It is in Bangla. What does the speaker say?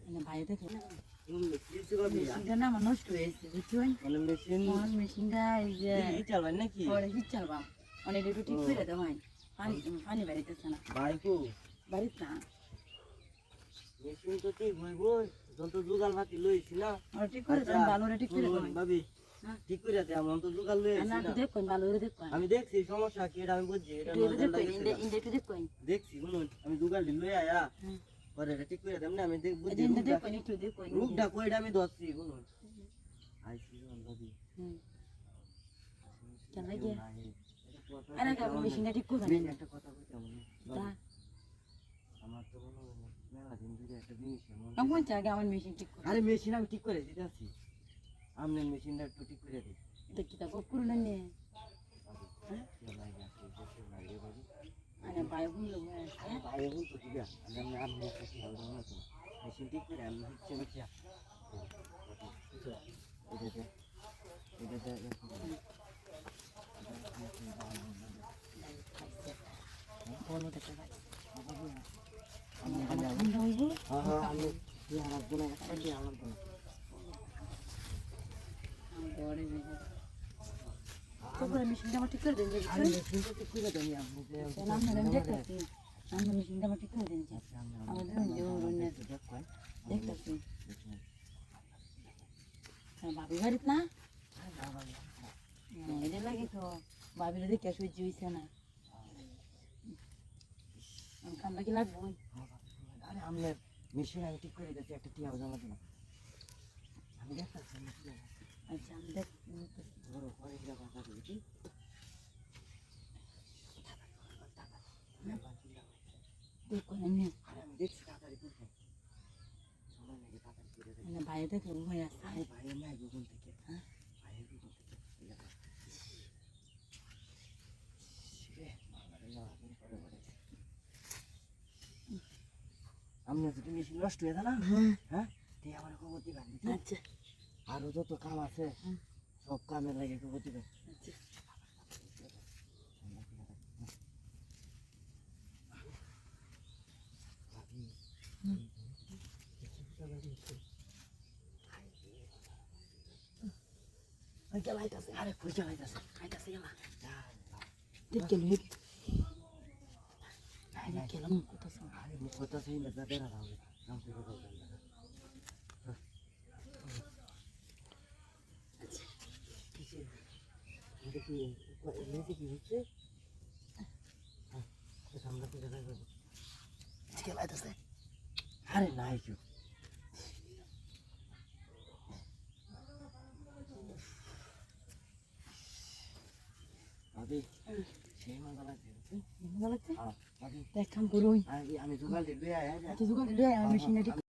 মানে ভাই দেখো মেশিনটা না আমার নষ্ট হয়েছে বুঝছেন আমার মেশিনটা এই যে চালবেন নাকি পরে হিট চালবাম অনেক একটু ঠিক করে দাও ভাই পানি বাড়িতেছে না বাইকু বাড়িত না মেশিন তো ঠিক হইব যত জোগাল ভাতি লইছি না আর ঠিক করে দাও ভালো রে ঠিক করে দাও ভাবি ঠিক করে দে আমি তো জোগাল লইছি না না দেখো ভালো করে দেখো আমি দেখছি সমস্যা কি এটা আমি বুঝছি এটা একটু দেখো দেখছি শুনুন আমি জোগাল লই আয়া পরে এটা ঠিক করে দেব না আমি দেখ বুঝছি দেখো একটু দেখো রূপটা কইটা আমি ধরছি শুনুন আইছি ভাবি কেন লাগে আরে কাকু মেশিনটা ঠিক করে আমি একটা কথা কইতাম আমার তো মনে হয় মেলা দিন ধরে একটা জিনিস কেমন জায়গা আমার মেশিন ঠিক করে আরে মেশিন আমি ঠিক করে দিতেছি আপনার মেশিনটা একটু ঠিক করে দিই দেখি তা করুন না নে আরে ভাই বললো ভাই বল তো ঠিক আছে আমি আপনি কাছে হবে না তো মেশিন ঠিক করে আমি হচ্ছে মিছিয়া এটা বলো দেখো ভাই আমি আর বলে একটা আমার বলে বড় তো মেশিনটা আমার ঠিক করে দেন আরে মেশিনটা ঠিক করে দেন আপনি যে নাম নাম দেখতেছি আমি মেশিনটা আমার ঠিক করে দেন আমাদের দেখতেছি ভাবি বাড়িত না এটা লাগে তো ভাবির দেখে সহ্য হয়েছে না কামটা কি লাগবো আরে আপনার মেশিন আমি ঠিক করে দিচ্ছি একটা টিয়া জানা দিন আমি দেখতেছি আচ্ছা আমি দেখ বড় পরে গিয়ে কথা বলছি দেখো না আরে আমি দেখছি তাড়াতাড়ি করতে সময় লাগে তাড়াতাড়ি করে দেয় মানে ভাই দেখো ভয় আছে আরে ভাই নাই গুগল থেকে হ্যাঁ ভাই গুগল থেকে আপনি যদি মেশিন নষ্ট হয়ে না হ্যাঁ তুই আমার খবর দিবেন আচ্ছা আরো যত কাম আছে সব কামে লাগে খবর দিবেন আচ্ছা আরে পয়সা লাইতাছে খাইতাছে গেলা দেখে লই আরে কেলাম কইতাছ আরে মুখ কথা সেই না বেড়া দাও নাম করে দাও আচ্ছা কিসে এটা কি এমনিতে কি হচ্ছে হ্যাঁ আমরা কি জায়গা করব ঠিক লাইতাছে আরে নাই কেউ আবে সেই মজা লাগছে মজা লাগছে হ্যাঁ দেখ কাম করুই আমি জোগাড় দিবে আয়া আচ্ছা জোগাড় দে আমি মেশিনে ঠিক